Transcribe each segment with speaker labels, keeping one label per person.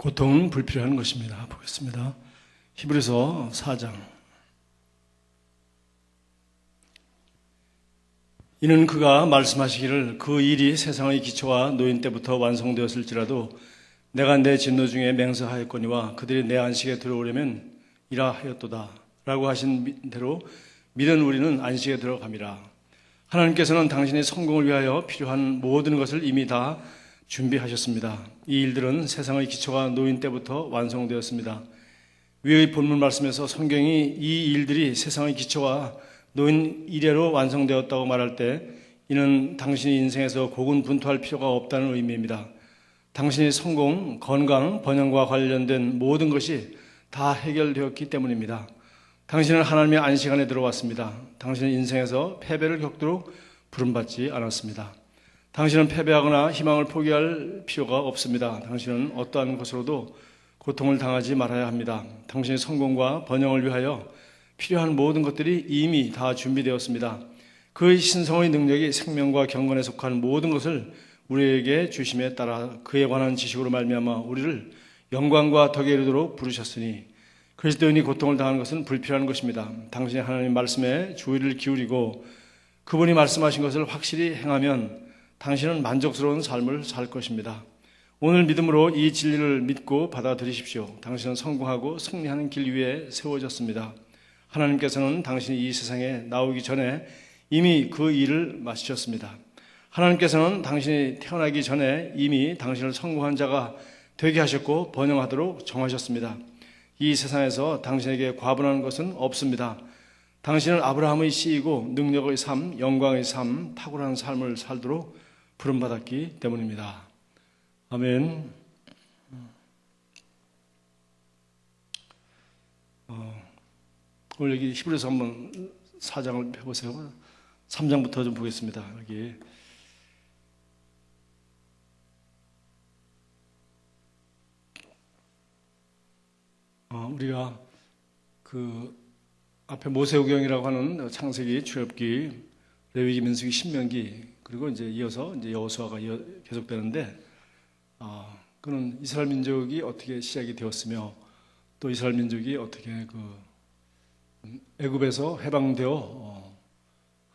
Speaker 1: 고통은 불필요한 것입니다. 보겠습니다. 히브리서 4장. 이는 그가 말씀하시기를 그 일이 세상의 기초와 노인 때부터 완성되었을지라도 내가 내 진노 중에 맹세하였거니와 그들이 내 안식에 들어오려면 이라 하였도다 라고 하신 대로 믿은 우리는 안식에 들어감이라. 하나님께서는 당신의 성공을 위하여 필요한 모든 것을 이미 다 준비하셨습니다. 이 일들은 세상의 기초가 노인 때부터 완성되었습니다. 위의 본문 말씀에서 성경이 이 일들이 세상의 기초와 노인 이래로 완성되었다고 말할 때 이는 당신의 인생에서 고군분투할 필요가 없다는 의미입니다. 당신의 성공, 건강, 번영과 관련된 모든 것이 다 해결되었기 때문입니다. 당신은 하나님의 안식 안에 들어왔습니다. 당신은 인생에서 패배를 겪도록 부름받지 않았습니다. 당신은 패배하거나 희망을 포기할 필요가 없습니다. 당신은 어떠한 것으로도 고통을 당하지 말아야 합니다. 당신의 성공과 번영을 위하여 필요한 모든 것들이 이미 다 준비되었습니다. 그의 신성의 능력이 생명과 경건에 속한 모든 것을 우리에게 주심에 따라 그에 관한 지식으로 말미암아 우리를 영광과 덕에 이르도록 부르셨으니 그리스도인이 고통을 당하는 것은 불필요한 것입니다. 당신이 하나님 말씀에 주의를 기울이고 그분이 말씀하신 것을 확실히 행하면 당신은 만족스러운 삶을 살 것입니다. 오늘 믿음으로 이 진리를 믿고 받아들이십시오. 당신은 성공하고 승리하는 길 위에 세워졌습니다. 하나님께서는 당신이 이 세상에 나오기 전에 이미 그 일을 마치셨습니다. 하나님께서는 당신이 태어나기 전에 이미 당신을 성공한 자가 되게 하셨고 번영하도록 정하셨습니다. 이 세상에서 당신에게 과분한 것은 없습니다. 당신은 아브라함의 씨이고 능력의 삶, 영광의 삶, 탁월한 삶을 살도록 부름받았기 때문입니다. 아멘. 오늘 여기 히브리서 한번 4장을 펴보세요. 3장부터 좀 보겠습니다. 여기 우리가 그 앞에 모세오경이라고 하는 창세기, 출애굽기, 레위기, 민수기, 신명기 그리고 이제 이어서 이제 여호수아가 계속되는데 그는 이스라엘 민족이 어떻게 시작이 되었으며 또 이스라엘 민족이 어떻게 그 애굽에서 해방되어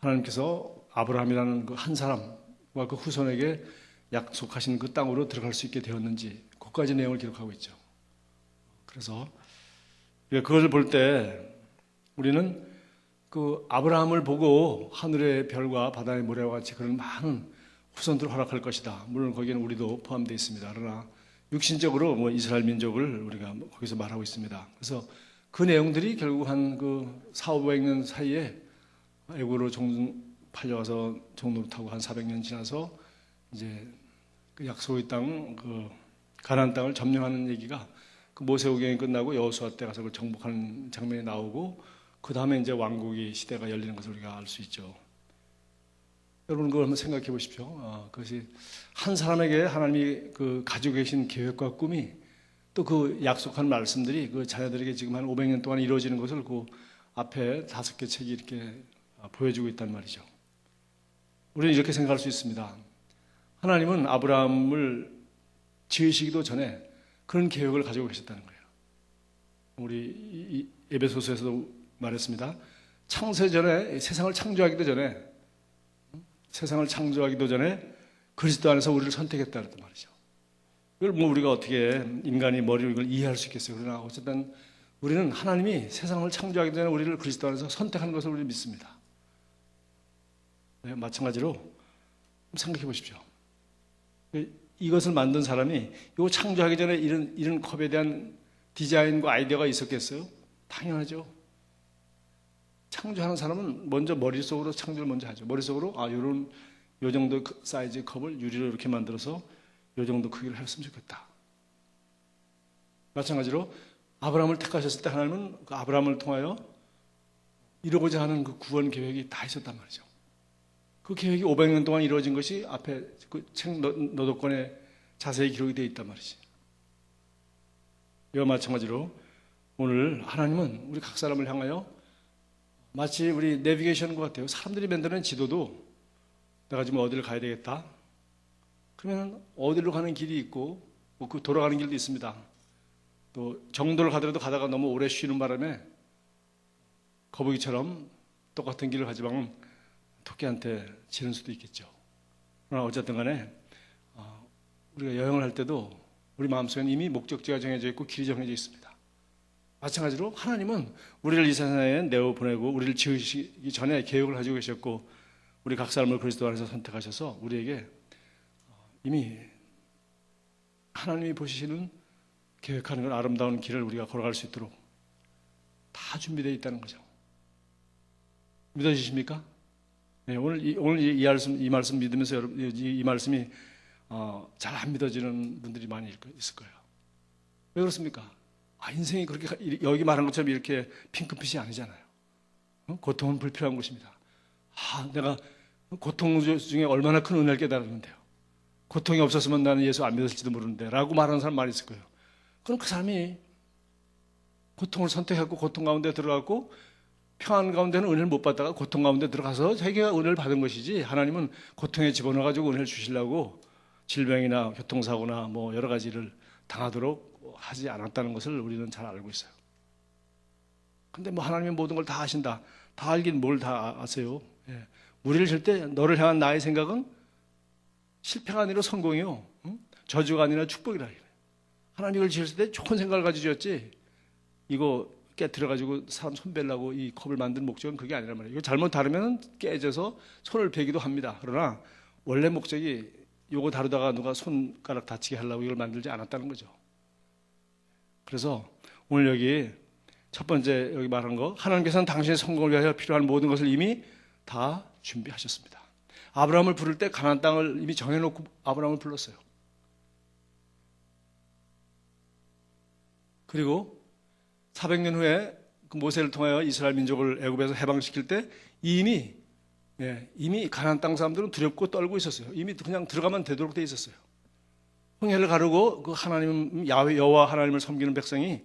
Speaker 1: 하나님께서 아브라함이라는 그 한 사람과 그 후손에게 약속하신 그 땅으로 들어갈 수 있게 되었는지 그까지 내용을 기록하고 있죠. 그래서 그것을 볼 때 우리는 그 아브라함을 보고 하늘의 별과 바다의 모래와 같이 그런 많은 후손들을 허락할 것이다. 물론 거기에는 우리도 포함되어 있습니다. 그러나 육신적으로 뭐 이스라엘 민족을 우리가 거기서 말하고 있습니다. 그래서 그 내용들이 결국 한 그 400~500년 사이에 애굽으로 팔려와서 종노릇하고 한 400년 지나서 이제 그 약속의 땅, 그 가나안 땅을 점령하는 얘기가 그 모세오경이 끝나고 여호수아 때 가서 그걸 정복하는 장면이 나오고 그 다음에 이제 왕국의 시대가 열리는 것을 우리가 알 수 있죠. 여러분 그걸 한번 생각해 보십시오. 그것이 한 사람에게 하나님이 그 가지고 계신 계획과 꿈이 또 그 약속한 말씀들이 그 자녀들에게 지금 한 500년 동안 이루어지는 것을 그 앞에 5개 책이 이렇게 보여주고 있단 말이죠. 우리는 이렇게 생각할 수 있습니다. 하나님은 아브라함을 지으시기도 전에 그런 계획을 가지고 계셨다는 거예요. 우리 에베소서에서도 말했습니다. 창세 전에 세상을 창조하기도 전에 그리스도 안에서 우리를 선택했다는 말이죠. 이걸 뭐 우리가 어떻게 인간이 머리로 이걸 이해할 수 있겠어요. 그러나 어쨌든 우리는 하나님이 세상을 창조하기 전에 우리를 그리스도 안에서 선택한 것을 우리 믿습니다. 네, 마찬가지로 생각해 보십시오. 이것을 만든 사람이 이거 창조하기 전에 이런 컵에 대한 디자인과 아이디어가 있었겠어요? 당연하죠. 창조하는 사람은 먼저 머릿속으로 창조를 먼저 하죠. 머릿속으로 요 정도 사이즈의 컵을 유리로 이렇게 만들어서 요 정도 크기를 했으면 좋겠다. 마찬가지로 아브라함을 택하셨을 때 하나님은 그 아브라함을 통하여 이루고자 하는 그 구원 계획이 다 있었단 말이죠. 그 계획이 500년 동안 이루어진 것이 앞에 그 책 너도권에 자세히 기록이 되어 있단 말이지. 이와 마찬가지로 오늘 하나님은 우리 각 사람을 향하여 마치 우리 내비게이션과 같아요. 사람들이 만드는 지도도 내가 지금 어디를 가야 되겠다. 그러면 어디로 가는 길이 있고 그 돌아가는 길도 있습니다. 또 정도를 가더라도 가다가 너무 오래 쉬는 바람에 거북이처럼 똑같은 길을 가지만 토끼한테 지는 수도 있겠죠. 그러나 어쨌든 간에 우리가 여행을 할 때도 우리 마음속에는 이미 목적지가 정해져 있고 길이 정해져 있습니다. 마찬가지로 하나님은 우리를 이 세상에 내어보내고 우리를 지으시기 전에 계획을 가지고 계셨고 우리 각 사람을 그리스도 안에서 선택하셔서 우리에게 이미 하나님이 보시는 계획하는 건 아름다운 길을 우리가 걸어갈 수 있도록 다 준비되어 있다는 거죠. 믿어지십니까? 네, 오늘 이 말씀 믿으면서 여러분 이 말씀이 잘 안 믿어지는 분들이 많이 있을 거예요. 왜 그렇습니까? 인생이 그렇게 여기 말한 것처럼 이렇게 핑크빛이 아니잖아요. 고통은 불필요한 것입니다. 내가 고통 중에 얼마나 큰 은혜를 깨달았는데요. 고통이 없었으면 나는 예수 안 믿었을지도 모르는데 라고 말하는 사람 많이 있을 거예요. 그럼 그 사람이 고통을 선택했고 고통 가운데 들어갔고 평안 가운데는 은혜를 못 받다가 고통 가운데 들어가서 자기가 은혜를 받은 것이지 하나님은 고통에 집어넣어가지고 은혜를 주시려고 질병이나 교통사고나 뭐 여러 가지를 당하도록 하지 않았다는 것을 우리는 잘 알고 있어요. 근데 뭐 하나님이 모든 걸 다 아신다. 다 알긴 뭘 다 아세요. 예. 우리를 질 때 너를 향한 나의 생각은 실패가 아니라 성공이요. 저주가 아니라 축복이라. 하나님을 지을 때 좋은 생각을 가지고 지었지. 이거 깨뜨려가지고 사람 손 벨라고 이 컵을 만든 목적은 그게 아니란 말이에요. 이거 잘못 다루면 깨져서 손을 베기도 합니다. 그러나 원래 목적이 요거 다루다가 누가 손가락 다치게 하려고 이걸 만들지 않았다는 거죠. 그래서 오늘 여기 첫 번째 여기 말한 거 하나님께서는 당신의 성공을 위하여 필요한 모든 것을 이미 다 준비하셨습니다. 아브라함을 부를 때 가나안 땅을 이미 정해놓고 아브라함을 불렀어요. 그리고 400년 후에 그 모세를 통하여 이스라엘 민족을 애굽에서 해방시킬 때 이미 가나안 땅 사람들은 두렵고 떨고 있었어요. 이미 그냥 들어가면 되도록 돼 있었어요. 홍해를 가르고 그 하나님 야훼 여호와 하나님을 섬기는 백성이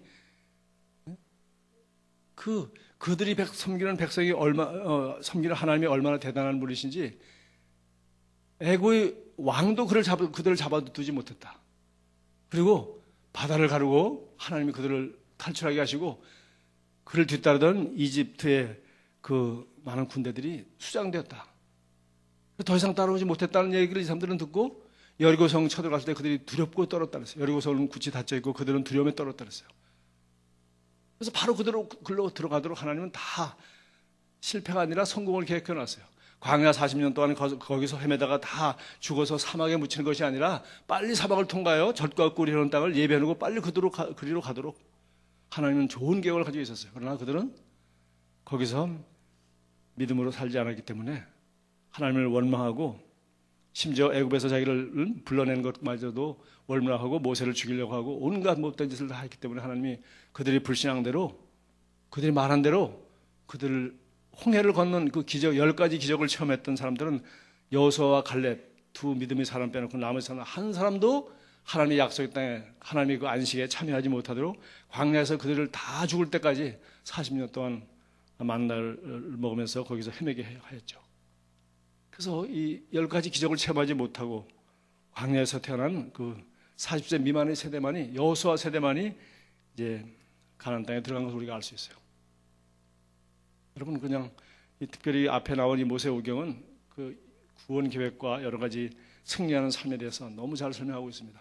Speaker 1: 그들이 섬기는 백성이 섬기는 하나님이 얼마나 대단한 분이신지 애굽의 왕도 그들을 잡아두지 못했다. 그리고 바다를 가르고 하나님이 그들을 탈출하게 하시고 그를 뒤따르던 이집트의 그 많은 군대들이 수장되었다. 더 이상 따라오지 못했다는 얘기를 이 사람들은 듣고 여리고성 쳐들어갔을 때 그들이 두렵고 떨었다 그랬어요. 여리고성은 굳이 닫혀 있고 그들은 두려움에 떨었다 그랬어요. 그래서 바로 그대로 글로 들어가도록 하나님은 다 실패가 아니라 성공을 계획해 놨어요. 광야 40년 동안 거기서 헤매다가 다 죽어서 사막에 묻히는 것이 아니라 빨리 사막을 통과하여 젖과 꿀이 흐르는 땅을 예배해놓고 빨리 그리로 가도록 하나님은 좋은 계획을 가지고 있었어요. 그러나 그들은 거기서 믿음으로 살지 않았기 때문에 하나님을 원망하고 심지어 애굽에서 자기를 불러낸 것마저도 원망하고 모세를 죽이려고 하고 온갖 못된 짓을 다 했기 때문에 하나님이 그들이 불신앙대로 그들이 말한 대로 그들을 홍해를 건넌 그 기적 10가지 기적을 체험했던 사람들은 여호수아와 갈렙 두 믿음의 사람 빼놓고 나머지 사람 한 사람도 하나님의 약속의 땅에 하나님의 그 안식에 참여하지 못하도록 광야에서 그들을 다 죽을 때까지 40년 동안 만나를 먹으면서 거기서 헤매게 하였죠. 그래서 이 10가지 기적을 체험하지 못하고 광야에서 태어난 그 40세 미만의 세대만이 여호수아 세대만이 이제 가나안 땅에 들어간 것을 우리가 알 수 있어요. 여러분 그냥 특별히 앞에 나온 이 모세오경은 그 구원 계획과 여러 가지 승리하는 삶에 대해서 너무 잘 설명하고 있습니다.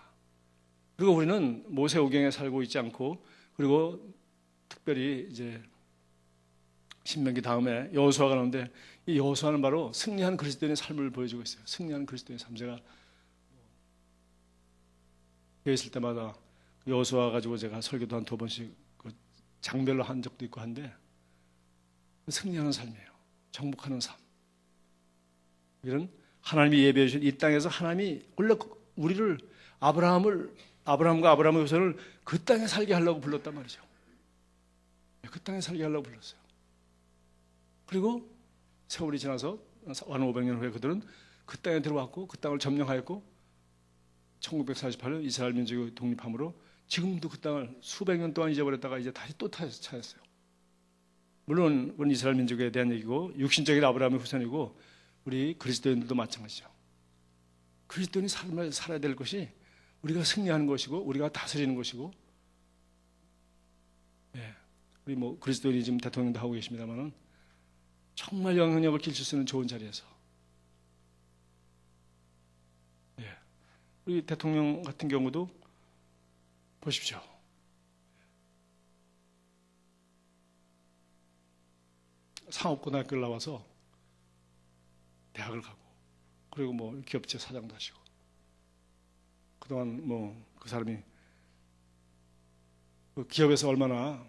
Speaker 1: 그리고 우리는 모세오경에 살고 있지 않고 그리고 특별히 이제 신명기 다음에 여호수아가 나오는데 이 여호수아는 바로 승리한 그리스도인의 삶을 보여주고 있어요. 승리한 그리스도인의 삶. 제가 교회 있을 때마다 여호수아 가지고 제가 설교도 한 2번씩 장별로 한 적도 있고 한데 승리하는 삶이에요. 정복하는 삶. 이런 하나님이 예배해 주신 이 땅에서 하나님이 원래 우리를 아브라함과 아브라함의 후손을 그 땅에 살게 하려고 불렀단 말이죠. 그 땅에 살게 하려고 불렀어요. 그리고 세월이 지나서 1500년 후에 그들은 그 땅에 들어왔고 그 땅을 점령하였고 1948년 이스라엘 민족이 독립함으로 지금도 그 땅을 수백 년 동안 잊어버렸다가 이제 다시 또 찾았어요. 물론 이스라엘 민족에 대한 얘기고 육신적인 아브라함의 후손이고 우리 그리스도인들도 마찬가지죠. 그리스도인이 삶을 살아야 될 것이 우리가 승리하는 것이고 우리가 다스리는 것이고 우리 뭐 그리스도인이 지금 대통령도 하고 계십니다만은 정말 영향력을 끼칠 수 있는 좋은 자리에서, 예, 우리 대통령 같은 경우도 보십시오. 상업고등학교를 나와서 대학을 가고, 그리고 뭐 기업체 사장도 하시고, 그동안 뭐 그 사람이 그 기업에서 얼마나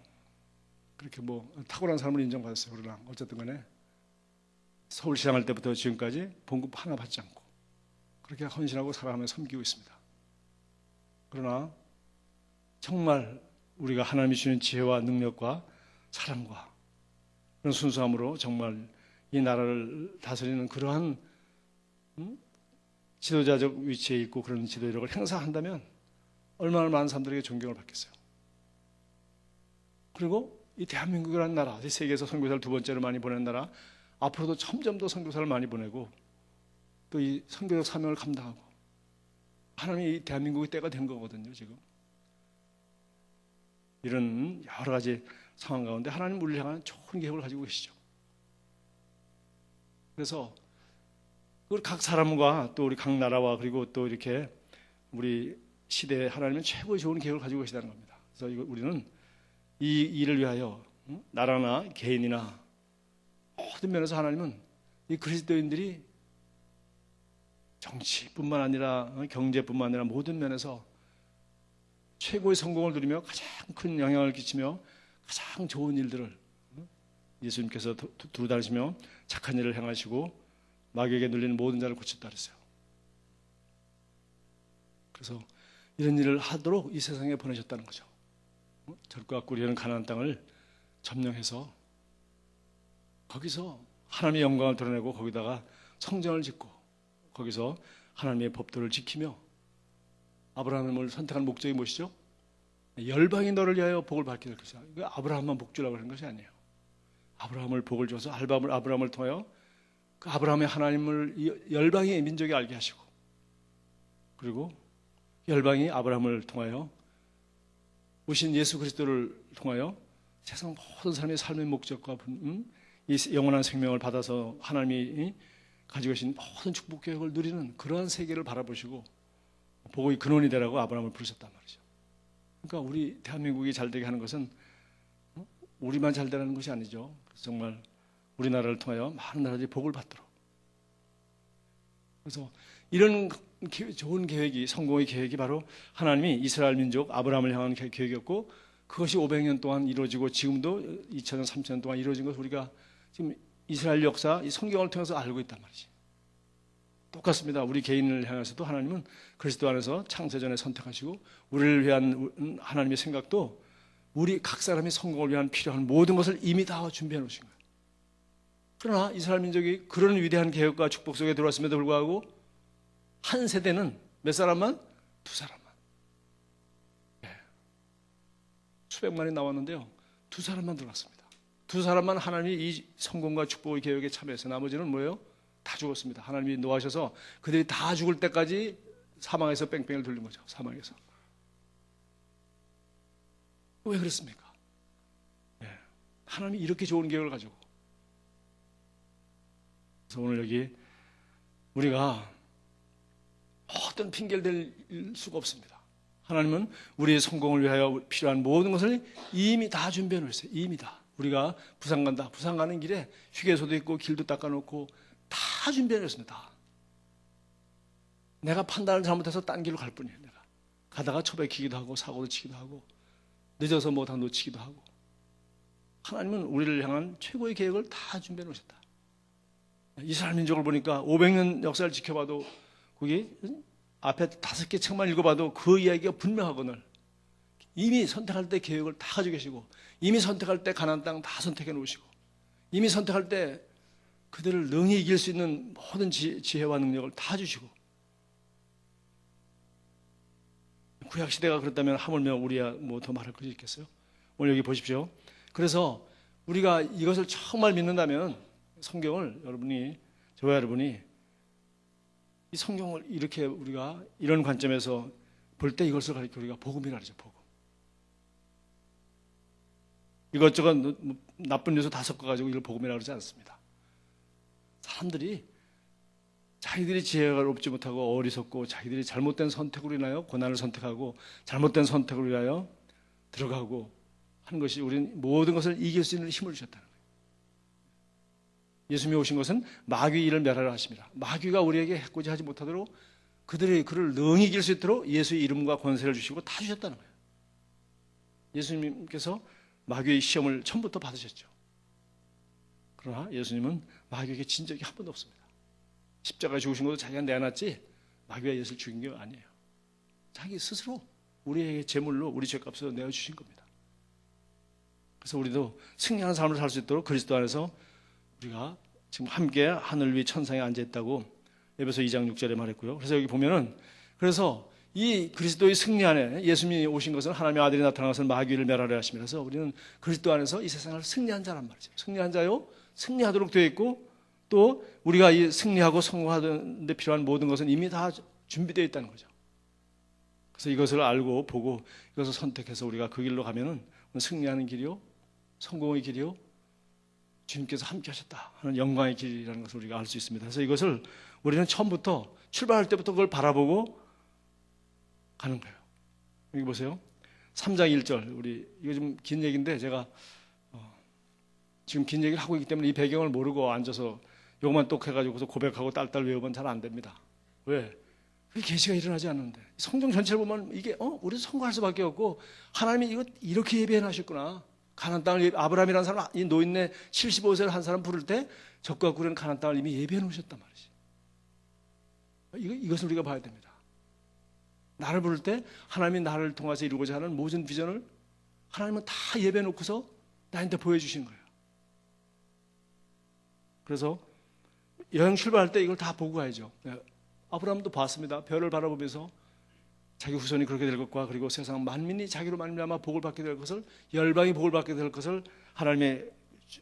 Speaker 1: 그렇게 뭐 탁월한 삶을 인정받았어요. 그러나 어쨌든 간에 서울시장 할 때부터 지금까지 봉급 하나 받지 않고 그렇게 헌신하고 살아가며 섬기고 있습니다. 그러나 정말 우리가 하나님이 주는 지혜와 능력과 사랑과 그런 순수함으로 정말 이 나라를 다스리는 그러한 지도자적 위치에 있고 그런 지도력을 행사한다면 얼마나 많은 사람들에게 존경을 받겠어요. 그리고 이 대한민국이라는 나라, 세계에서 선교사를 두 번째로 많이 보낸 나라, 앞으로도 점점 더 선교사를 많이 보내고 또 이 선교적 사명을 감당하고, 하나님이 이 대한민국의 때가 된 거거든요. 지금 이런 여러 가지 상황 가운데 하나님 우리를 향한 좋은 계획을 가지고 계시죠. 그래서 우리 각 사람과 또 우리 각 나라와 그리고 또 이렇게 우리 시대에 하나님은 최고의 좋은 계획을 가지고 계시다는 겁니다. 그래서 우리는 이 일을 위하여 나라나 개인이나 모든 면에서 하나님은 이 그리스도인들이 정치뿐만 아니라 경제뿐만 아니라 모든 면에서 최고의 성공을 누리며 가장 큰 영향을 끼치며 가장 좋은 일들을 예수님께서 두루 다니시며 착한 일을 행하시고 마귀에게 눌리는 모든 자를 고쳤다 그랬어요. 그래서 이런 일을 하도록 이 세상에 보내셨다는 거죠. 절과 꿀이라는 가나안 땅을 점령해서 거기서 하나님의 영광을 드러내고 거기다가 성전을 짓고 거기서 하나님의 법도를 지키며 아브라함을 선택한 목적이 무엇이죠? 열방이 너를 위하여 복을 받게 될 것이다. 아브라함만 복 주려고 하는 것이 아니에요. 아브라함을 복을 줘서 아브라함을 통하여 그 아브라함의 하나님을 열방의 민족이 알게 하시고, 그리고 열방이 아브라함을 통하여 오신 예수 그리스도를 통하여 세상 모든 사람의 삶의 목적과 이 영원한 생명을 받아서 하나님이 가지고 계신 모든 축복 계획을 누리는 그러한 세계를 바라보시고 복의 근원이 되라고 아브라함을 부르셨단 말이죠. 그러니까 우리 대한민국이 잘 되게 하는 것은 우리만 잘 되라는 것이 아니죠. 정말 우리나라를 통하여 많은 나라들이 복을 받도록. 그래서 이런 좋은 계획이, 성공의 계획이 바로 하나님이 이스라엘 민족 아브라함을 향한 계획이었고, 그것이 500년 동안 이루어지고 지금도 2000년, 3000년 동안 이루어진 것을 우리가 지금 이스라엘 역사, 이 성경을 통해서 알고 있단 말이지. 똑같습니다. 우리 개인을 향해서도 하나님은 그리스도 안에서 창세전에 선택하시고 우리를 위한 하나님의 생각도 우리 각 사람의 성공을 위한 필요한 모든 것을 이미 다 준비해 놓으신 거예요. 그러나 이스라엘 민족이 그런 위대한 계획과 축복 속에 들어왔음에도 불구하고 한 세대는 몇 사람만? 두 사람만. 네. 수백만이 나왔는데요. 두 사람만 들어갔습니다. 두 사람만 하나님이 이 성공과 축복의 계획에 참여해서 나머지는 뭐예요? 다 죽었습니다. 하나님이 노하셔서 그들이 다 죽을 때까지 사망에서 뺑뺑이를 돌린 거죠. 사망에서. 왜 그랬습니까? 네. 하나님이 이렇게 좋은 계획을 가지고. 그래서 오늘 여기 우리가 어떤 핑계를 댈 수가 없습니다. 하나님은 우리의 성공을 위하여 필요한 모든 것을 이미 다 준비해 놓으셨어요. 이미 다. 우리가 부산 간다. 부산 가는 길에 휴게소도 있고 길도 닦아놓고 다 준비해 놓습니다. 내가 판단을 잘못해서 딴 길로 갈 뿐이에요. 내가 가다가 초백히기도 하고 사고도 치기도 하고 늦어서 뭐 다 놓치기도 하고. 하나님은 우리를 향한 최고의 계획을 다 준비해 놓으셨다. 이스라엘 민족을 보니까 500년 역사를 지켜봐도 거기 앞에 5개 책만 읽어봐도 그 이야기가 분명하거늘 이미 선택할 때 계획을 다 가지고 계시고, 이미 선택할 때 가나안 땅 다 선택해 놓으시고, 이미 선택할 때 그들을 능히 이길 수 있는 모든 지혜와 능력을 다 주시고. 구약 시대가 그렇다면 하물며 우리야 뭐 더 말할 것이 있겠어요? 오늘 여기 보십시오. 그래서 우리가 이것을 정말 믿는다면 성경을 저와 여러분이 이 성경을 이렇게 우리가 이런 관점에서 볼 때 이것을 가리켜 우리가 복음이라 그러죠. 복음. 이것저것 나쁜 요소 다 섞어가지고 이걸 복음이라고 그러지 않습니다. 사람들이 자기들이 지혜가 없지 못하고 어리석고 자기들이 잘못된 선택으로 인하여 고난을 선택하고 잘못된 선택으로 인하여 들어가고 하는 것이 우리는 모든 것을 이길 수 있는 힘을 주셨다는 거예요. 예수님이 오신 것은 마귀의 일을 멸하려 하십니다. 마귀가 우리에게 해코지 하지 못하도록 그들의 그를 능히 이길 수 있도록 예수의 이름과 권세를 주시고 다 주셨다는 거예요. 예수님께서 마귀의 시험을 처음부터 받으셨죠. 그러나 예수님은 마귀에게 진 적이 한 번도 없습니다. 십자가에 죽으신 것도 자기가 내놨지 마귀가 예수를 죽인 게 아니에요. 자기 스스로 우리에게 제물로 우리 죄값으로 내어주신 겁니다. 그래서 우리도 승리하는 삶을 살 수 있도록 그리스도 안에서 우리가 지금 함께 하늘 위 천상에 앉아있다고 에베소 2장 6절에 말했고요. 그래서 여기 보면은 그래서 이 그리스도의 승리 안에 예수님이 오신 것은 하나님의 아들이 나타난 것은 마귀를 멸하려 하심이라. 그래서 우리는 그리스도 안에서 이 세상을 승리한 자란 말이죠. 승리한 자요, 승리하도록 되어 있고 또 우리가 이 승리하고 성공하는 데 필요한 모든 것은 이미 다 준비되어 있다는 거죠. 그래서 이것을 알고 보고 이것을 선택해서 우리가 그 길로 가면은 승리하는 길이요, 성공의 길이요, 주님께서 함께 하셨다 하는 영광의 길이라는 것을 우리가 알 수 있습니다. 그래서 이것을 우리는 처음부터 출발할 때부터 그걸 바라보고 가는 거예요. 여기 보세요. 3장 1절. 우리 이거 좀 긴 얘기인데 제가 지금 긴 얘기를 하고 있기 때문에 이 배경을 모르고 앉아서 요것만 똑 해가지고서 고백하고 딸딸 외우면 잘 안 됩니다. 왜? 계시가 일어나지 않는데 성경 전체를 보면 이게 우리 성공할 수밖에 없고 하나님이 이거 이렇게 예배해 놨셨구나. 가나안 땅을 아브라함이라는 사람, 이 노인네 75세를 한 사람 부를 때 적과 구려는 가나안 땅을 이미 예배해 놓으셨단 말이지. 이것을 우리가 봐야 됩니다. 나를 부를 때 하나님이 나를 통해서 이루고자 하는 모든 비전을 하나님은 다 예배해 놓고서 나한테 보여주신 거예요. 그래서 여행 출발할 때 이걸 다 보고 가야죠. 아브라함도 봤습니다. 별을 바라보면서 자기 후손이 그렇게 될 것과 그리고 세상 만민이 자기로 말미암아 복을 받게 될 것을, 열방이 복을 받게 될 것을 하나님의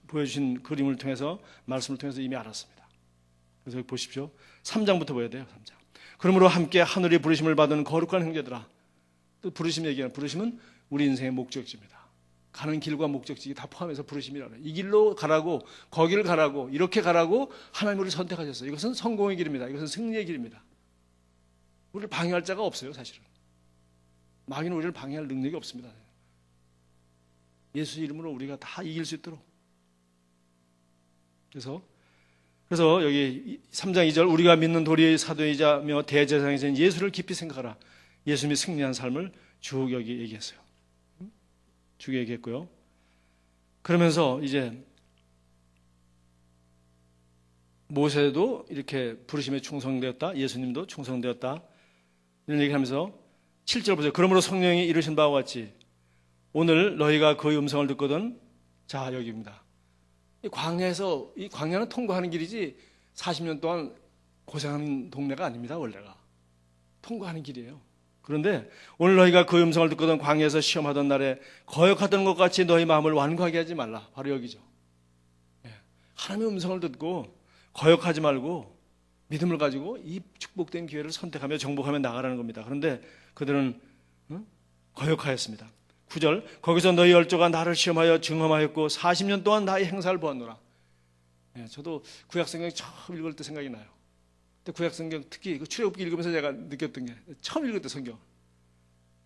Speaker 1: 보여주신 그림을 통해서, 말씀을 통해서 이미 알았습니다. 그래서 여기 보십시오. 3장부터 보여야 돼요. 3장. 그러므로 함께 하늘의 부르심을 받은 거룩한 형제들아. 또 부르심 얘기하는, 부르심은 우리 인생의 목적지입니다. 가는 길과 목적지 다 포함해서 부르심이라고 해요. 이 길로 가라고, 거기를 가라고, 이렇게 가라고 하나님 우리를 선택하셨어요. 이것은 성공의 길입니다. 이것은 승리의 길입니다. 우리를 방해할 자가 없어요. 사실은 마귀는 우리를 방해할 능력이 없습니다. 예수 이름으로 우리가 다 이길 수 있도록. 그래서 여기 3장 2절, 우리가 믿는 도리의 사도이자며 대제사장이신 예수를 깊이 생각하라. 예수님이 승리한 삶을 쭉 여기 얘기했어요. 쭉 얘기했고요. 그러면서 이제 모세도 이렇게 부르심에 충성되었다, 예수님도 충성되었다, 이런 얘기를 하면서 7절 보세요. 그러므로 성령이 이르신 바와 같이 오늘 너희가 그의 음성을 듣거든. 자, 여기입니다. 이 광야는 통과하는 길이지 40년 동안 고생하는 동네가 아닙니다. 원래가 통과하는 길이에요. 그런데 오늘 너희가 그 음성을 듣거든 광야에서 시험하던 날에 거역하던 것 같이 너희 마음을 완고하게 하지 말라. 바로 여기죠. 하나님의 음성을 듣고 거역하지 말고 믿음을 가지고 이 축복된 기회를 선택하며 정복하며 나가라는 겁니다. 그런데 그들은 거역하였습니다. 9절, 거기서 너희 열조가 나를 시험하여 증험하였고 40년 동안 나의 행사를 보았노라. 저도 구약성경 처음 읽을 때 생각이 나요. 근데 구약성경 특히 그 출애굽기 읽으면서 제가 느꼈던 게, 처음 읽을 때 성경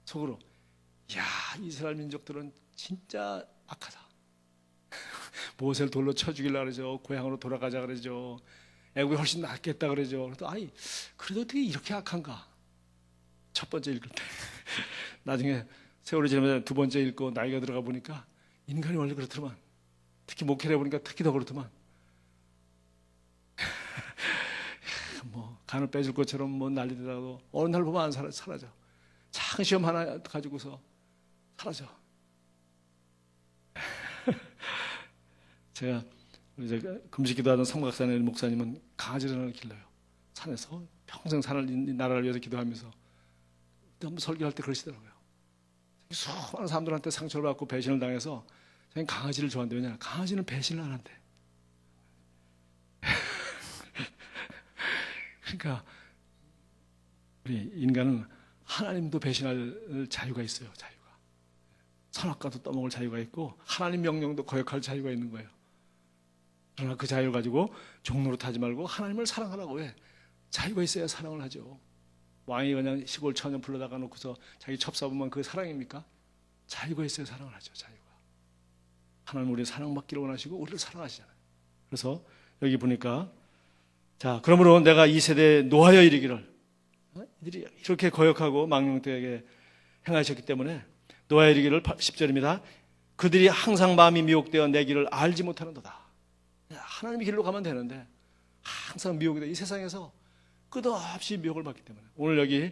Speaker 1: 속으로, 야, 이스라엘 민족들은 진짜 악하다. 모세를 돌로 쳐 죽이려고 그러죠. 고향으로 돌아가자 그러죠. 애국이 훨씬 낫겠다 그러죠. 그래도 어떻게 이렇게 악한가? 첫 번째 읽을 때. 나중에 세월이 지나면서 두 번째 읽고 나이가 들어가 보니까 인간이 원래 그렇더만. 특히 목회를 해보니까 특히 더 그렇더만. 뭐 간을 빼줄 것처럼 뭐 난리더라도 어느 날 보면 안 사라져. 작은 시험 하나 가지고서 사라져. 제가 이제 금식기도하던 성박사님 목사님은 강아지를 하나 길러요. 산에서 평생 나라를 위해서 기도하면서 한번 설교할 때 그러시더라고요. 수많은 사람들한테 상처를 받고 배신을 당해서 자기는 강아지를 좋아한대. 왜냐? 강아지는 배신을 안 한대. 그러니까 우리 인간은 하나님도 배신할 자유가 있어요. 자유가. 선악과도 떠먹을 자유가 있고 하나님 명령도 거역할 자유가 있는 거예요. 그러나 그 자유를 가지고 종로로 타지 말고 하나님을 사랑하라고. 왜? 자유가 있어야 사랑을 하죠. 왕이 그냥 시골 처녀 불러다가 놓고서 자기 첩사보면 그 사랑입니까? 자유가 있어야 사랑을 하죠. 자유가. 하나님 우리 사랑받기를 원하시고 우리를 사랑하시잖아요. 그래서 여기 보니까 자, 그러므로 내가 이 세대에 노하여 이르기를, 이들이 이렇게 거역하고 망령되게 행하셨기 때문에 노하여 이르기를 10절입니다. 그들이 항상 마음이 미혹되어 내 길을 알지 못하는도다. 하나님의 길로 가면 되는데 항상 미혹이 돼. 이 세상에서 끝없이 미혹을 받기 때문에 오늘 여기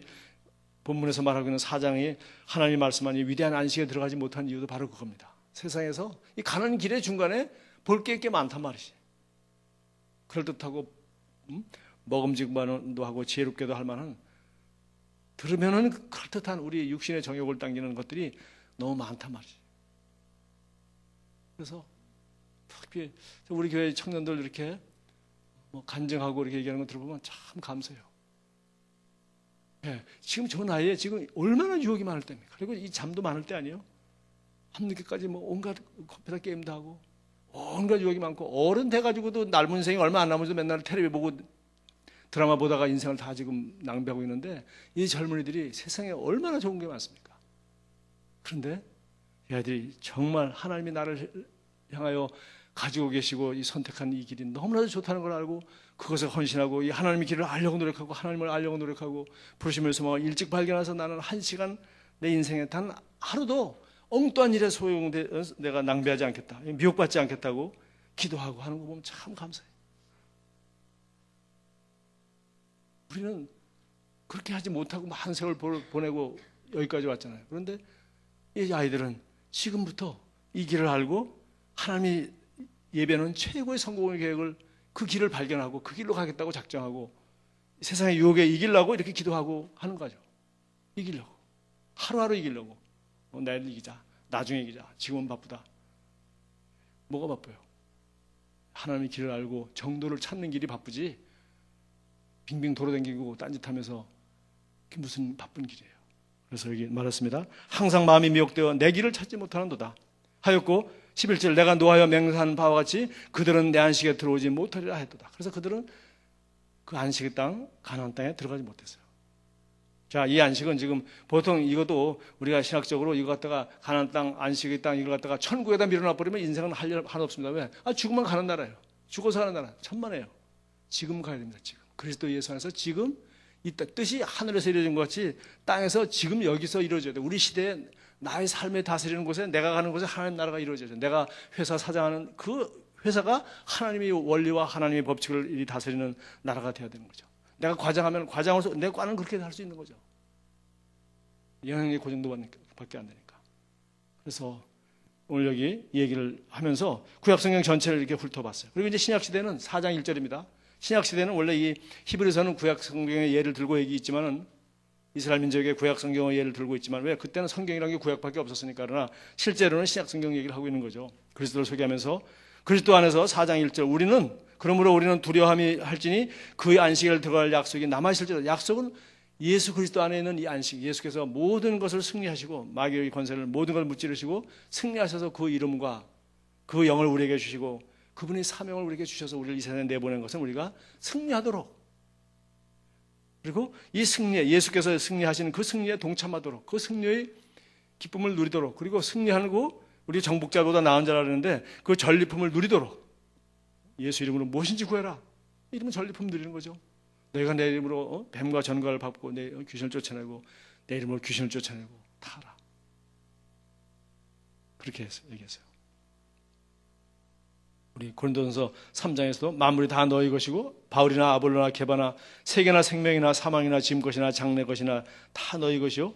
Speaker 1: 본문에서 말하고 있는 4장이 하나님이 말씀하니 위대한 안식에 들어가지 못한 이유도 바로 그겁니다. 세상에서 이 가는 길의 중간에 볼 게 꽤 많단 말이지. 그럴듯하고 먹음직만도 하고 지혜롭게도 할 만한, 들으면은 그럴듯한 우리 육신의 정욕을 당기는 것들이 너무 많단 말이지. 그래서 특히 우리 교회 청년들 이렇게 간증하고 이렇게 얘기하는 거 들어보면 참 감사해요. 네, 지금 저 나이에 지금 얼마나 유혹이 많을 때입니까? 그리고 이 잠도 많을 때 아니에요? 밤늦게까지 온갖 컴퓨터 게임도 하고 온갖 유혹이 많고, 어른 돼가지고도 남은 인생이 얼마 안 남아서 맨날 텔레비 보고 드라마 보다가 인생을 다 지금 낭비하고 있는데, 이 젊은이들이 세상에 얼마나 좋은 게 많습니까? 그런데 이 아이들이 정말 하나님이 나를 향하여 가지고 계시고 이 선택한 이 길이 너무나도 좋다는 걸 알고 그것을 헌신하고 이 하나님의 길을 알려고 노력하고 하나님을 알려고 노력하고 부르심을 소망을 일찍 발견해서 나는 1시간 내 인생에 단 하루도 엉뚱한 일에 내가 낭비하지 않겠다, 미혹받지 않겠다고 기도하고 하는 거 보면 참 감사해요. 우리는 그렇게 하지 못하고 많은 세월 보내고 여기까지 왔잖아요. 그런데 이 아이들은 지금부터 이 길을 알고 하나님이 예배는 최고의 성공의 계획을, 그 길을 발견하고 그 길로 가겠다고 작정하고 세상의 유혹에 이기려고 이렇게 기도하고 하는 거죠. 이기려고, 하루하루 이기려고. 내일 이기자, 나중에 이기자, 지금은 바쁘다. 뭐가 바빠요? 하나님의 길을 알고 정도를 찾는 길이 바쁘지, 빙빙 돌아다니고 딴짓하면서 그게 무슨 바쁜 길이에요. 그래서 여기 말했습니다. 항상 마음이 미혹되어 내 길을 찾지 못하는도다 하였고, 11절 내가 노하여 맹세한 바와 같이 그들은 내 안식에 들어오지 못하리라 했도다. 그래서 그들은 그 안식의 땅, 가나안 땅에 들어가지 못했어요. 자, 이 안식은 지금 보통 이것도 우리가 신학적으로 이거 갖다가 가나안 땅, 안식의 땅 이걸 갖다가 천국에다 밀어놔 버리면 인생은 할 일 하나 없습니다. 왜? 죽으면 가는 나라예요. 죽어서 가는 나라. 천만에요. 지금 가야 됩니다. 지금 그리스도 예수 안에서 지금 이 뜻이 하늘에서 이루어진 것 같이 땅에서 지금 여기서 이루어져야 돼. 우리 시대에 나의 삶에 다스리는 곳에, 내가 가는 곳에 하나님 나라가 이루어져야 돼. 내가 회사 사장하는 그 회사가 하나님의 원리와 하나님의 법칙을 다스리는 나라가 되어야 되는 거죠. 내가 과장하면 과장으로서 내 과는 그렇게 할 수 있는 거죠. 영향의 고정도 밖에 안 되니까. 그래서 오늘 여기 얘기를 하면서 구약성경 전체를 이렇게 훑어봤어요. 그리고 이제 신약시대는 4장 1절입니다. 신약시대는 원래 이 히브리서는 구약성경의 예를 들고 얘기했지만은, 이스라엘 민족의 구약성경의 예를 들고 있지만, 왜? 그때는 성경이라는 게 구약밖에 없었으니까. 그러나 실제로는 신약성경 얘기를 하고 있는 거죠. 그리스도를 소개하면서 그리스도 안에서 4장 1절 그러므로 우리는 두려움이 할지니 그의 안식을 들어갈 약속이 남아있을지라도. 약속은 예수 그리스도 안에 있는 이 안식, 예수께서 모든 것을 승리하시고 마귀의 권세를 모든 걸 무찌르시고 승리하셔서 그 이름과 그 영을 우리에게 주시고 그분의 사명을 우리에게 주셔서 우리를 이 세상에 내보낸 것은 우리가 승리하도록, 그리고 이 승리에, 예수께서 승리하시는 그 승리에 동참하도록, 그 승리의 기쁨을 누리도록, 그리고 승리하고 우리 정복자보다 나은 자라 그러는데 그 전리품을 누리도록 예수 이름으로 무엇인지 구해라. 이름은 전리품 누리는 거죠. 너희가 내 이름으로 뱀과 전갈을 밟고 내 귀신을 쫓아내고 내 이름으로 귀신을 쫓아내고 다 하라. 그렇게 얘기했어요. 우리 고린도전서 3장에서도 만물이 다 너희 것이고 바울이나 아볼로나 게바나 세계나 생명이나 사망이나 짐 것이나 장래 것이나 다 너희 것이요.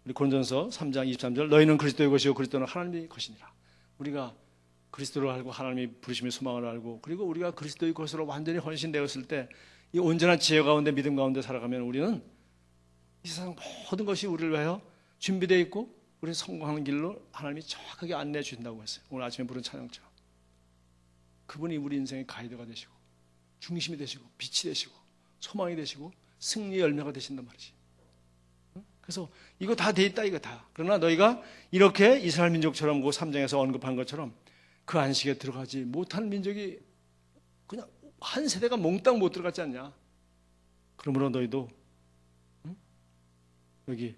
Speaker 1: 우리 고린도전서 3장 23절 너희는 그리스도의 것이요 그리스도는 하나님의 것이니라. 우리가 그리스도를 알고 하나님의 부르심의 소망을 알고 그리고 우리가 그리스도의 것으로 완전히 헌신되었을 때 이 온전한 지혜 가운데 믿음 가운데 살아가면 우리는 이 세상 모든 것이 우리를 위하여 준비되어 있고 우리 성공하는 길로 하나님이 정확하게 안내해 주신다고 했어요. 오늘 아침에 부른 찬양처럼 그분이 우리 인생의 가이드가 되시고 중심이 되시고 빛이 되시고 소망이 되시고 승리의 열매가 되신단 말이지. 그래서 이거 다 돼 있다, 이거 다. 그러나 너희가 이렇게 이스라엘 민족처럼 그 3장에서 언급한 것처럼 그 안식에 들어가지 못한 민족이 그냥 한 세대가 몽땅 못 들어갔지 않냐. 그러므로 너희도 여기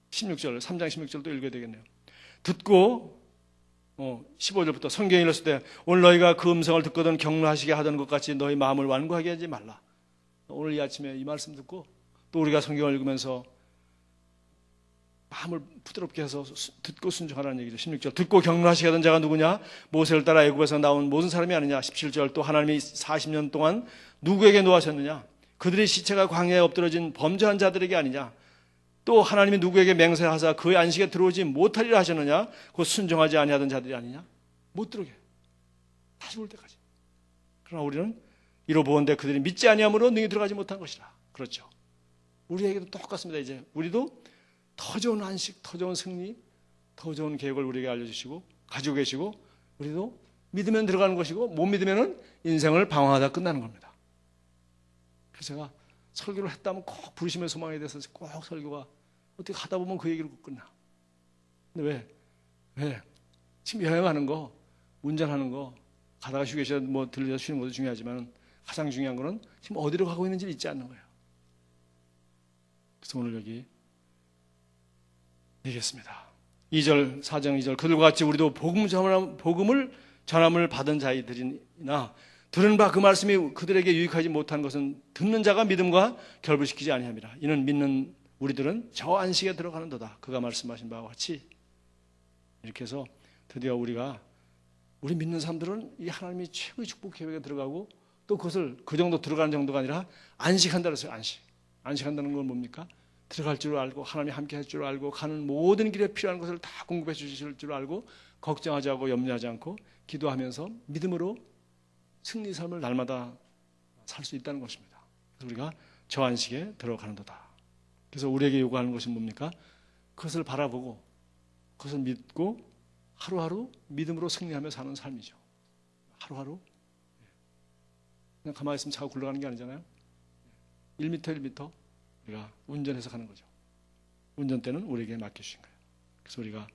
Speaker 1: 16절, 3장 16절도 읽어야 되겠네요. 듣고 15절부터 성경에 읽었을 때 오늘 너희가 그 음성을 듣거든 격려하시게 하던 것 같이 너희 마음을 완고하게 하지 말라. 오늘 이 아침에 이 말씀 듣고 또 우리가 성경을 읽으면서 마음을 부드럽게 해서 듣고 순종하라는 얘기죠. 16절 듣고 격려하시게 하던 자가 누구냐? 모세를 따라 애굽에서 나온 모든 사람이 아니냐. 17절 또 하나님이 40년 동안 누구에게 노하셨느냐? 그들의 시체가 광야에 엎드러진 범죄한 자들에게 아니냐? 또 하나님이 누구에게 맹세하사 그의 안식에 들어오지 못하리라 하셨느냐? 곧 순종하지 아니하던 자들이 아니냐? 못 들어오게 다시 올 때까지. 그러나 우리는 이로 보건대 그들이 믿지 아니함으로 능히 들어가지 못한 것이라. 그렇죠. 우리에게도 똑같습니다. 이제 우리도 더 좋은 안식, 더 좋은 승리, 더 좋은 계획을 우리에게 알려주시고 가지고 계시고 우리도 믿으면 들어가는 것이고 못 믿으면 인생을 방황하다 끝나는 겁니다. 그래서 제가 설교를 했다면 꼭 부르심의 소망에 대해서 꼭 설교가 어떻게 하다 보면 그 얘기를 꼭 끝나. 근데 왜? 지금 여행하는 거, 운전하는 거, 가다가 휴게소에 뭐 들려서 쉬는 것도 중요하지만 가장 중요한 거는 지금 어디로 가고 있는지 잊지 않는 거예요. 그래서 오늘 여기 얘기했습니다. 2절, 4장 2절 그들과 같이 우리도 복음을 전함을 받은 자이들이나 들은 바 그 말씀이 그들에게 유익하지 못한 것은 듣는 자가 믿음과 결부시키지 아니함이라. 이는 믿는 우리들은 저 안식에 들어가는도다. 그가 말씀하신 바와 같이 이렇게 해서 드디어 우리 믿는 사람들은 이 하나님이 최고의 축복 계획에 들어가고 또 그것을 그 정도 들어가는 정도가 아니라 안식한다고 했어요. 안식한다는 건 뭡니까? 들어갈 줄 알고 하나님이 함께 할 줄 알고 가는 모든 길에 필요한 것을 다 공급해 주실 줄 알고 걱정하지 않고 염려하지 않고 기도하면서 믿음으로 승리 삶을 날마다 살 수 있다는 것입니다. 그래서 우리가 저 안식에 들어가는도다. 그래서 우리에게 요구하는 것은 뭡니까? 그것을 바라보고 그것을 믿고 하루하루 믿음으로 승리하며 사는 삶이죠. 하루하루 그냥 가만히 있으면 차가 굴러가는 게 아니잖아요. 1m 1m 우리가 운전해서 가는 거죠. 운전대는 우리에게 맡겨주신 거예요. 그래서 우리가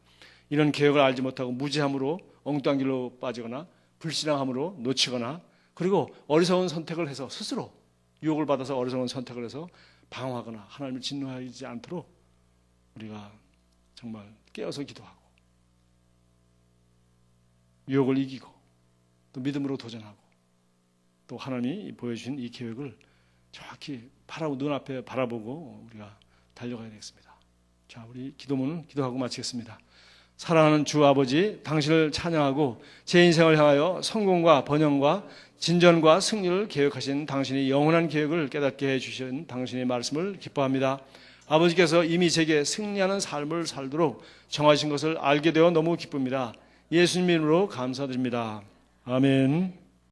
Speaker 1: 이런 계획을 알지 못하고 무지함으로 엉뚱한 길로 빠지거나 불신앙함으로 놓치거나 그리고 어리석은 선택을 해서 스스로 유혹을 받아서 어리석은 선택을 해서 방황하거나 하나님을 진노하지 않도록 우리가 정말 깨어서 기도하고 유혹을 이기고 또 믿음으로 도전하고 또 하나님이 보여주신 이 계획을 정확히 눈앞에 바라보고 우리가 달려가야 되겠습니다. 자, 우리 기도문은 기도하고 마치겠습니다. 사랑하는 주 아버지, 당신을 찬양하고 제 인생을 향하여 성공과 번영과 진전과 승리를 계획하신 당신의 영원한 계획을 깨닫게 해주신 당신의 말씀을 기뻐합니다. 아버지께서 이미 제게 승리하는 삶을 살도록 정하신 것을 알게 되어 너무 기쁩니다. 예수님 이름으로 감사드립니다. 아멘.